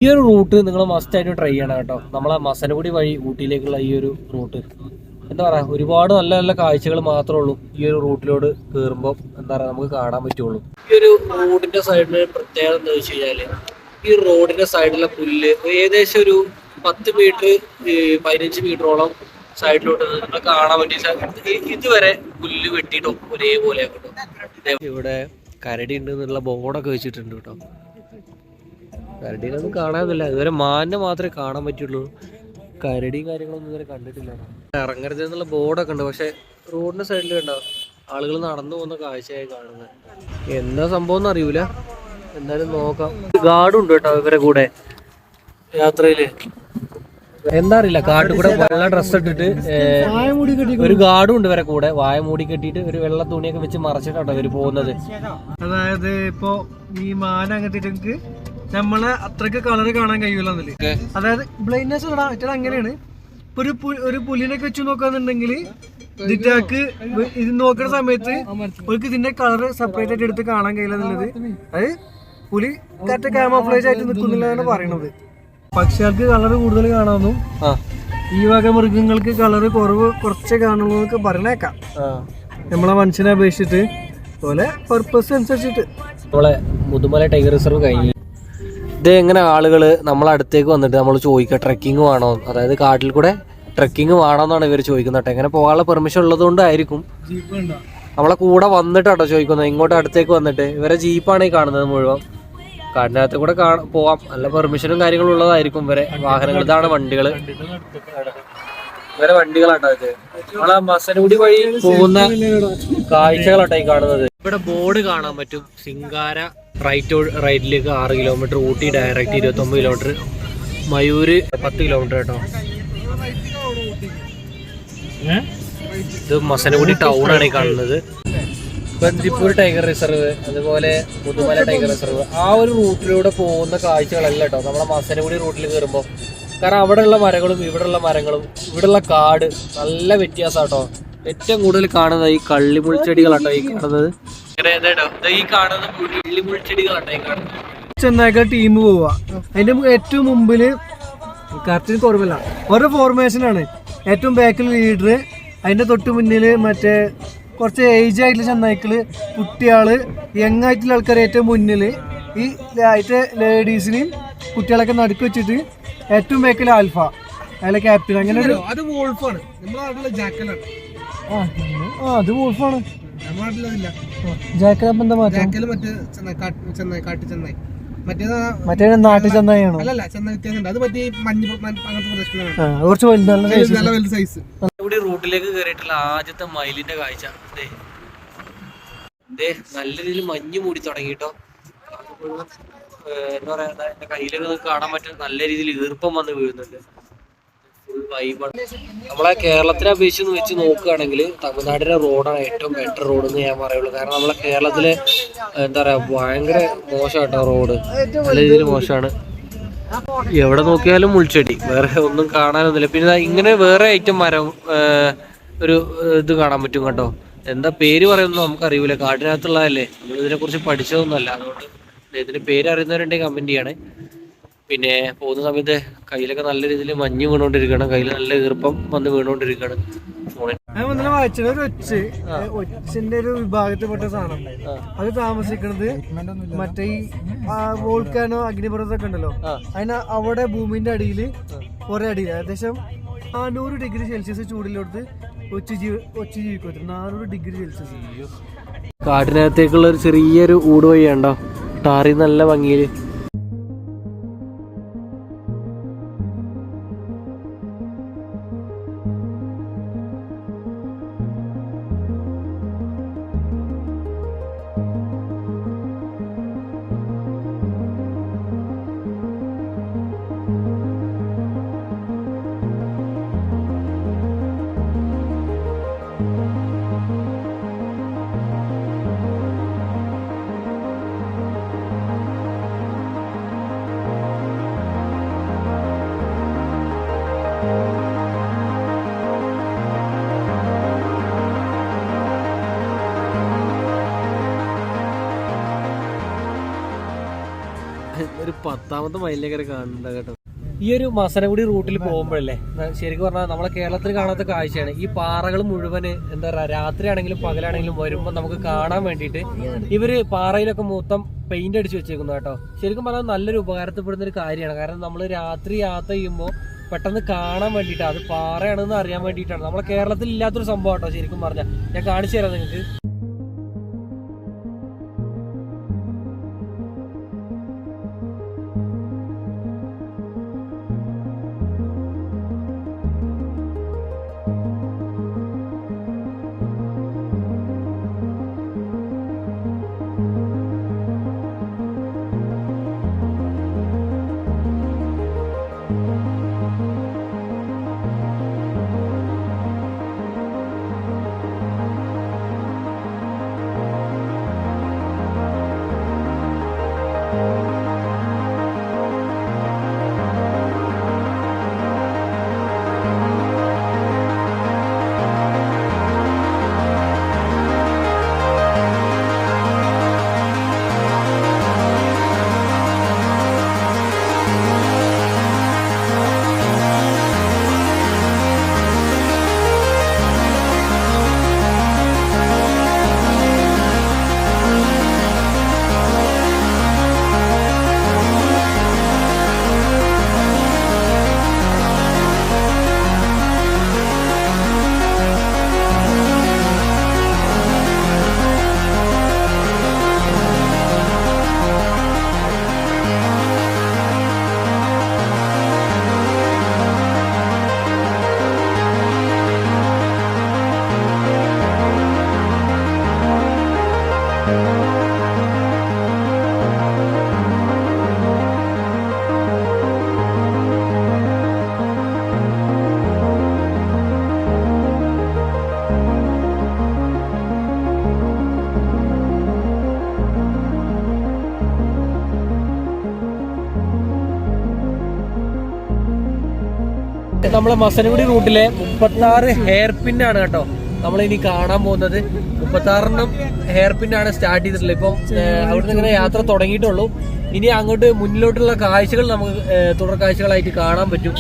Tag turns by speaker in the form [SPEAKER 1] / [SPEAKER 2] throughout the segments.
[SPEAKER 1] ഈ ഒരു റൂട്ട് നിങ്ങൾ മസ്റ്റ് ആയിട്ട് ട്രൈ ചെയ്യണം കേട്ടോ. നമ്മളെ മസനഗുഡി വഴി ഊട്ടിയിലേക്കുള്ള ഈ ഒരു റൂട്ട് എന്താ പറയാ, ഒരുപാട് നല്ല നല്ല കാഴ്ചകൾ മാത്രമേ ഉള്ളൂ ഈ ഒരു റൂട്ടിലോട് കയറുമ്പോൾ എന്താ പറയാ നമുക്ക് കാണാൻ പറ്റുള്ളൂ. ഈ ഒരു റോഡിന്റെ സൈഡില് പ്രത്യേകത എന്താ വെച്ച് കഴിഞ്ഞാല്, ഈ റോഡിന്റെ സൈഡിലെ പുല്ല് ഏകദേശം ഒരു 10 മീറ്റർ 15 മീറ്ററോളം സൈഡിലോട്ട് നിങ്ങൾ കാണാൻ പറ്റിയ ഇതുവരെ പുല്ല് വെട്ടിയിട്ടും ഒരേപോലെ കേട്ടോ. ഇവിടെ കരടി ഉണ്ട് എന്നുള്ള ബോർഡൊക്കെ വെച്ചിട്ടുണ്ട് കേട്ടോ. കരടീനൊന്നും കാണാനില്ല, ഇതുവരെ മാനിനെ മാത്രമേ കാണാൻ പറ്റുള്ളൂ. കരടിയും കാര്യങ്ങളൊന്നും ഇതുവരെ കണ്ടിട്ടില്ല. ഇറങ്ങരുത് എന്നുള്ള ബോർഡൊക്കെ ഉണ്ട്, പക്ഷെ റോഡിന്റെ സൈഡിൽ കണ്ടോ ആളുകൾ നടന്നു പോകുന്ന കാഴ്ചയായി കാണുന്നത്. എന്താ സംഭവം എന്ന് അറിയൂല, എന്തായാലും നോക്കാം. ഗാർഡും ഉണ്ട് കേട്ടോ ഇവരെ കൂടെ യാത്രയില്. എന്താ അറിയില്ല, കാട്ടിൽ കൂടെ വെള്ള ഡ്രസ്സ് ഇട്ടിട്ട് ഒരു ഗാർഡും ഉണ്ട് ഇവരെ കൂടെ. വായ മൂടി കെട്ടിയിട്ട് ഒരു വെള്ള തുണിയൊക്കെ വെച്ച് മറച്ചിട്ടാട്ടോ ഇവര് പോകുന്നത്.
[SPEAKER 2] അതായത് ഇപ്പൊ ഈ മാന അങ്ങനത്തെ നമ്മളെ അത്രക്ക് കളറ് കാണാൻ കഴിയൂലെന്നില്ല. അതായത് ബ്ലൈൻഡ്നെസ് ഇടാൻ അങ്ങനെയാണ്. ഇപ്പൊ ഒരു പുലിനൊക്കെ വെച്ച് നോക്കാന്നുണ്ടെങ്കിൽ ഇതിറ്റാക്ക് ഇത് നോക്കുന്ന സമയത്ത് അവർക്ക് ഇതിന്റെ കളറ് സെപ്പറേറ്റ് ആയിട്ട് എടുത്ത് കാണാൻ കഴിയില്ല എന്നുള്ളത്. അത് പുലി കറക്റ്റ് ക്യാമോഫ്ലേജ് ആയിട്ട് നിൽക്കുന്നില്ലാണ് പറയണത്. പക്ഷികൾക്ക് കളറ് കൂടുതൽ കാണാമെന്നും ഈ വക മൃഗങ്ങൾക്ക് കളറ് കുറച്ചേ കാണുള്ളൂ എന്നൊക്കെ പറഞ്ഞേക്കാം. നമ്മളെ മനുഷ്യനെ അപേക്ഷിച്ചിട്ട് പോലെ പർപ്പസ് അനുസരിച്ചിട്ട്.
[SPEAKER 1] നമ്മളെ മുതുമല ടൈഗർ റിസർവ് കഴിഞ്ഞു. ഇത് എങ്ങനെ ആളുകൾ നമ്മളെ അടുത്തേക്ക് വന്നിട്ട് നമ്മൾ ചോദിക്കുക ട്രെക്കിങ് വേണോ, അതായത് കാട്ടിൽ കൂടെ ട്രെക്കിങ് വേണമെന്നാണ് ഇവർ ചോദിക്കുന്നത് കേട്ടോ. എങ്ങനെ പോകാനുള്ള പെർമിഷൻ ഉള്ളത് കൊണ്ടായിരിക്കും നമ്മളെ കൂടെ വന്നിട്ടാട്ടോ ചോദിക്കുന്നത്. ഇങ്ങോട്ട് അടുത്തേക്ക് വന്നിട്ട് ഇവരെ ജീപ്പാണ് ഈ കാണുന്നത് മുഴുവൻ. കാടിനകത്ത് കൂടെ പോവാം, നല്ല പെർമിഷനും കാര്യങ്ങളും ഉള്ളതായിരിക്കും ഇവരെ വാഹനങ്ങൾ. ഇതാണ് വണ്ടികൾ, ഇവരെ വണ്ടികളാട്ടോ ഇത്. നമ്മളെ മസനഗുഡി വഴി പോകുന്ന കാഴ്ചകളാട്ടോ ഈ കാണുന്നത്. ഇവിടെ ബോർഡ് കാണാൻ പറ്റും, സിംഗാര റൈറ്റിലേക്ക് 6 kilometre, Ooty direct 29 kilometre, Moyar 10 kilometre കേട്ടോ. ഇത് മസനഗുഡി ടൗൺ ആണ് ഈ കാണുന്നത്. ബന്ദിപ്പൂർ ടൈഗർ റിസർവ്, അതുപോലെ മുതുമല ടൈഗർ റിസർവ്, ആ ഒരു റൂട്ടിലൂടെ പോകുന്ന കാഴ്ചകളല്ല കേട്ടോ നമ്മളെ മസനഗുഡി റൂട്ടിൽ കയറുമ്പോൾ. കാരണം അവിടെയുള്ള മരങ്ങളും ഇവിടെയുള്ള മരങ്ങളും ഇവിടെയുള്ള കാട് നല്ല വ്യത്യാസം കേട്ടോ. ഏറ്റവും കൂടുതൽ കാണുന്നത് ഈ കള്ളിമുൾച്ചെടികളാട്ടോ ഈ കാണുന്നത്. ഈ കാണുന്നത് കള്ളിമുൾച്ചെടികളാട്ടോ ഈ കാണുന്നത്.
[SPEAKER 2] ചെന്നൈക്ക ടീം പോവാ, അതിന്റെ ഏറ്റവും മുമ്പില് കറക്റ്റിന് കുറവില്ല, ഓരോ ഫോർമേഷനാണ്. ഏറ്റവും ബാക്കിൽ ലീഡർ, അതിന്റെ തൊട്ട് മുന്നില് മറ്റേ കുറച്ച് ഏജ് ആയിട്ടുള്ള ചെന്നൈക്കള്, കുട്ടികള്, യങ് ആയിട്ടുള്ള ആൾക്കാർ ഏറ്റവും മുന്നിൽ, ഈ ആയിട്ട് ലേഡീസിനെയും കുട്ടികളൊക്കെ നടുക്ക് വെച്ചിട്ട് ഏറ്റവും ബാക്കിൽ ആൽഫ, അതിലെ ക്യാപ്റ്റൻ. അങ്ങനെ അത് വോൾഫാണ്, നമ്മുടെ ജാക്കലാണ്. അത് വോൾഫാണ്, ജാക്കൽ. എന്താ മാറ്റം? മറ്റേ നാട്ടു ചെന്നായിയാണോ? കുറച്ച്
[SPEAKER 1] റൂട്ടിലേക്ക് കയറിയിട്ടുള്ള ആദ്യത്തെ മയിലിന്റെ കാഴ്ച നല്ല രീതിയിൽ മഞ്ഞ് മൂടി തുടങ്ങിട്ടോ. എന്താ പറയാ, എന്റെ കയ്യിലൊക്കെ കാണാൻ പറ്റും, നല്ല രീതിയിൽ ഈർപ്പം വന്ന് വീഴുന്നുണ്ട്. ഫുൾ വൈബാണ്. നമ്മളെ കേരളത്തിനെ അപേക്ഷിച്ച് വെച്ച് നോക്കുകയാണെങ്കിൽ തമിഴ്നാടിന്റെ റോഡാണ് ഏറ്റവും ബെറ്റർ റോഡ് എന്ന് ഞാൻ പറയുള്ളൂ. കാരണം നമ്മളെ കേരളത്തിലെ എന്താ പറയാ ഭയങ്കര മോശമായിട്ടോ റോഡ്, നല്ല രീതിയിൽ മോശമാണ്. എവിടെ നോക്കിയാലും മുൾച്ചെടി, വേറെ ഒന്നും കാണാനൊന്നുമില്ല. പിന്നെ ഇങ്ങനെ വേറെ ഐറ്റം മരം ഒരു ഇത് കാണാൻ പറ്റും കേട്ടോ. എന്താ പേര് പറയുന്നത് നമുക്കറിയൂല, കാടിനകത്തുള്ളതല്ലേ, നമ്മൾ ഇതിനെ കുറിച്ച് പഠിച്ചതൊന്നുമല്ല. അതുകൊണ്ട് ഇതിന്റെ പേര് അറിയുന്നവരുണ്ടെങ്കിൽ കമന്റ് ചെയ്യണേ. പിന്നെ പോകുന്ന സമയത്ത് കയ്യിലൊക്കെ നല്ല രീതിയിൽ മഞ്ഞ് വീണോണ്ടിരിക്കണം, കയ്യിൽ നല്ല ഈർപ്പം വന്ന് വീണോണ്ടിരിക്കണം.
[SPEAKER 2] ഒച്ചിന്റെ ഒരു വിഭാഗത്തിൽപ്പെട്ട സാധനം, അത് താമസിക്കുന്നത് മറ്റേ ഈ വോൾക്കാനോ അഗ്നിപർവ്വതമൊക്കെ ഉണ്ടല്ലോ, അതിന് അവിടെ ഭൂമിന്റെ അടിയിൽ കുറെ അടിയിൽ ഏകദേശം 400 ഡിഗ്രി സെൽഷ്യസ് ചൂടിലോട്ട് ഒച്ച് ജീവിക്കും. 400 ഡിഗ്രി സെൽഷ്യസ്.
[SPEAKER 1] കാട്ടിനകത്തേക്കുള്ള ഒരു ചെറിയൊരു ഊട് വഴിയുണ്ടോ, ടാറി നല്ല ഭംഗിയില്. 10ാമത്തെ മൈലിലേക്കൊക്കെ കാണുന്നുണ്ട് കേട്ടോ. ഈ ഒരു മസനഗുഡി റൂട്ടിൽ പോകുമ്പോഴല്ലേ ശരിക്കും പറഞ്ഞാൽ നമ്മളെ കേരളത്തിൽ കാണാത്ത കാഴ്ചയാണ്. ഈ പാറകൾ മുഴുവന് എന്താ പറയുക, രാത്രിയാണെങ്കിലും പകലാണെങ്കിലും വരുമ്പോൾ നമുക്ക് കാണാൻ വേണ്ടിയിട്ട് ഇവര് പാറയിലൊക്കെ മൊത്തം പെയിന്റ് അടിച്ച് വെച്ചേക്കുന്നു കേട്ടോ. ശരിക്കും പറഞ്ഞാൽ നല്ലൊരു ഉപകാരപ്പെടുന്ന ഒരു കാര്യമാണ്. കാരണം നമ്മൾ രാത്രി യാത്ര ചെയ്യുമ്പോൾ പെട്ടെന്ന് കാണാൻ വേണ്ടിയിട്ടാണ്, അത് പാറയാണെന്ന് അറിയാൻ വേണ്ടിയിട്ടാണ്. നമ്മളെ കേരളത്തിൽ ഇല്ലാത്തൊരു സംഭവം കേട്ടോ ശരിക്കും പറഞ്ഞാൽ. ഞാൻ കാണിച്ചു തരാം നിങ്ങൾക്ക്. നമ്മളെ മസനഗുഡി റൂട്ടിലെ 36 ഹെയർ പിന്നാണ് കേട്ടോ നമ്മളിനി കാണാൻ പോകുന്നത്. 36 ഹെയർ പിന്നാണ് സ്റ്റാർട്ട് ചെയ്തിട്ടുള്ളത്. ഇപ്പം അവിടുന്ന് ഇങ്ങനെ യാത്ര തുടങ്ങിയിട്ടുള്ളൂ. ഇനി അങ്ങോട്ട് മുന്നിലോട്ടുള്ള കാഴ്ചകൾ നമുക്ക് തുടർ കാഴ്ചകളായിട്ട് കാണാൻ പറ്റും.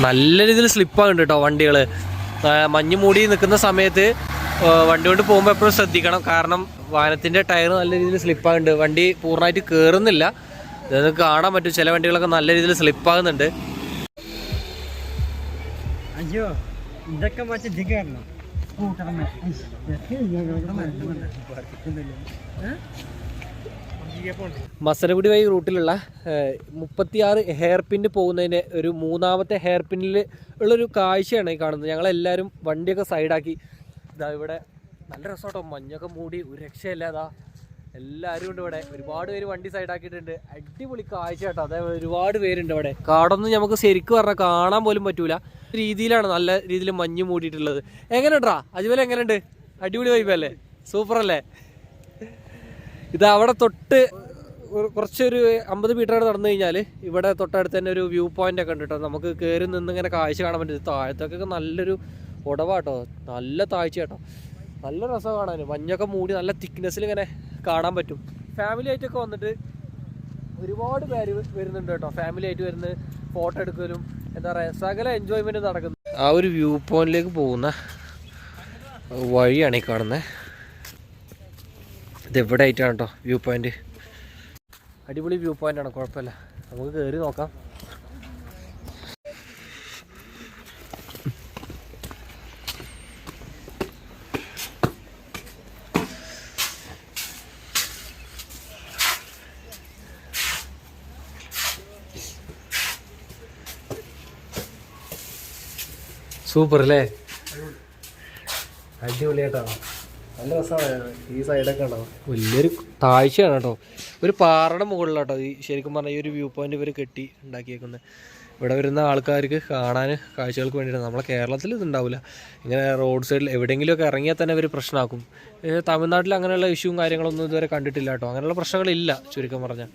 [SPEAKER 1] നല്ല രീതിയിൽ സ്ലിപ്പാകുന്നുണ്ട് കേട്ടോ വണ്ടികൾ. മഞ്ഞ് മൂടി നിൽക്കുന്ന സമയത്ത് വണ്ടി കൊണ്ട് പോകുമ്പോൾ എപ്പോഴും ശ്രദ്ധിക്കണം. കാരണം വാഹനത്തിൻ്റെ ടയർ നല്ല രീതിയിൽ സ്ലിപ്പാകുന്നുണ്ട്. വണ്ടി പൂർണ്ണമായിട്ട് കയറുന്നില്ല, ഇത് കാണാൻ പറ്റും. ചില വണ്ടികളൊക്കെ നല്ല രീതിയിൽ സ്ലിപ്പാകുന്നുണ്ട്.
[SPEAKER 2] അയ്യോ ഇതൊക്കെ
[SPEAKER 1] മസനഗുഡി വഴി റൂട്ടിലുള്ള 36 ഹെയർ പിന്ന് പോകുന്നതിൻ്റെ ഒരു 3ാമത്തെ ഹെയർ പിന്നിൽ ഉള്ളൊരു കാഴ്ചയാണ് ഈ കാണുന്നത്. ഞങ്ങളെല്ലാവരും വണ്ടിയൊക്കെ സൈഡാക്കി ഇതാ ഇവിടെ നല്ല രസമാട്ടോ. മഞ്ഞൊക്കെ മൂടി ഒരു രക്ഷയില്ല. അതാ എല്ലാവരും ഉണ്ട് ഇവിടെ. ഒരുപാട് പേര് വണ്ടി സൈഡാക്കിയിട്ടുണ്ട്. അടിപൊളി കാഴ്ച കേട്ടോ. അതേപോലെ ഒരുപാട് പേരുണ്ട് ഇവിടെ. കാടൊന്നും നമുക്ക് ശരിക്കും പറഞ്ഞാൽ കാണാൻ പോലും പറ്റൂല രീതിയിലാണ് നല്ല രീതിയിൽ മഞ്ഞ് മൂടിയിട്ടുള്ളത്. എങ്ങനെയുണ്ടാ അതുപോലെ? എങ്ങനെയുണ്ട്? അടിപൊളി വൈബല്ലേ? സൂപ്പറല്ലേ? ഇത് അവിടെ തൊട്ട് കുറച്ചൊരു 50 മീറ്റർ നടന്നു കഴിഞ്ഞാൽ ഇവിടെ തൊട്ടടുത്ത് തന്നെ ഒരു വ്യൂ പോയിന്റ് ഒക്കെ ഉണ്ട് കേട്ടോ. നമുക്ക് കയറി നിന്ന് ഇങ്ങനെ കാഴ്ച കാണാൻ പറ്റും. താഴത്തൊക്കെ നല്ലൊരു ഉടവാട്ടോ, നല്ല താഴ്ച കേട്ടോ. നല്ല രസം കാണാൻ. മഞ്ഞൊക്കെ മൂടി നല്ല തിക്നെസ്സിൽ ഇങ്ങനെ കാണാൻ പറ്റും. ഫാമിലി ആയിട്ടൊക്കെ വന്നിട്ട് ഒരുപാട് പേര് വരുന്നുണ്ട് കേട്ടോ. ഫാമിലി ആയിട്ട് വരുന്ന ഫോട്ടോ എടുക്കലും എന്താ പറയുക സകല എൻജോയ്മെൻറ്റ് നടക്കുന്നു. ആ ഒരു വ്യൂ പോയിന്റിലേക്ക് പോകുന്ന വഴിയാണ് ഈ കാണുന്നത്. ഇത് എവിടെ ആയിട്ടാണ് കേട്ടോ വ്യൂ പോയിന്റ്. അടിപൊളി വ്യൂ പോയിന്റ് ആണ്, കുഴപ്പമില്ല. നമുക്ക് കയറി നോക്കാം. സൂപ്പർ അല്ലേ? അടിപൊളിയായിട്ടാണ്. നല്ല രസമാണ് ഈ സൈഡൊക്കെ ഉണ്ടാവും. വലിയൊരു താഴ്ചയാണ് കേട്ടോ, ഒരു പാറയുടെ മുകളിലാട്ടോ ഈ ശരിക്കും പറഞ്ഞാൽ ഈ ഒരു വ്യൂ പോയിന്റ് ഇവർ കെട്ടി ഉണ്ടാക്കിയേക്കുന്നത്. ഇവിടെ വരുന്ന ആൾക്കാർക്ക് കാണാൻ കാഴ്ചകൾക്ക് വേണ്ടിയിട്ട്. നമ്മളെ കേരളത്തിൽ ഇതുണ്ടാവില്ല, ഇങ്ങനെ റോഡ് സൈഡിൽ എവിടെയെങ്കിലുമൊക്കെ ഇറങ്ങിയാൽ തന്നെ അവർ പ്രശ്നമാക്കും. തമിഴ്നാട്ടിൽ അങ്ങനെയുള്ള ഇഷ്യൂവും കാര്യങ്ങളൊന്നും ഇതുവരെ കണ്ടിട്ടില്ല കേട്ടോ, അങ്ങനെയുള്ള പ്രശ്നങ്ങളില്ല ചുരുക്കം പറഞ്ഞാൽ.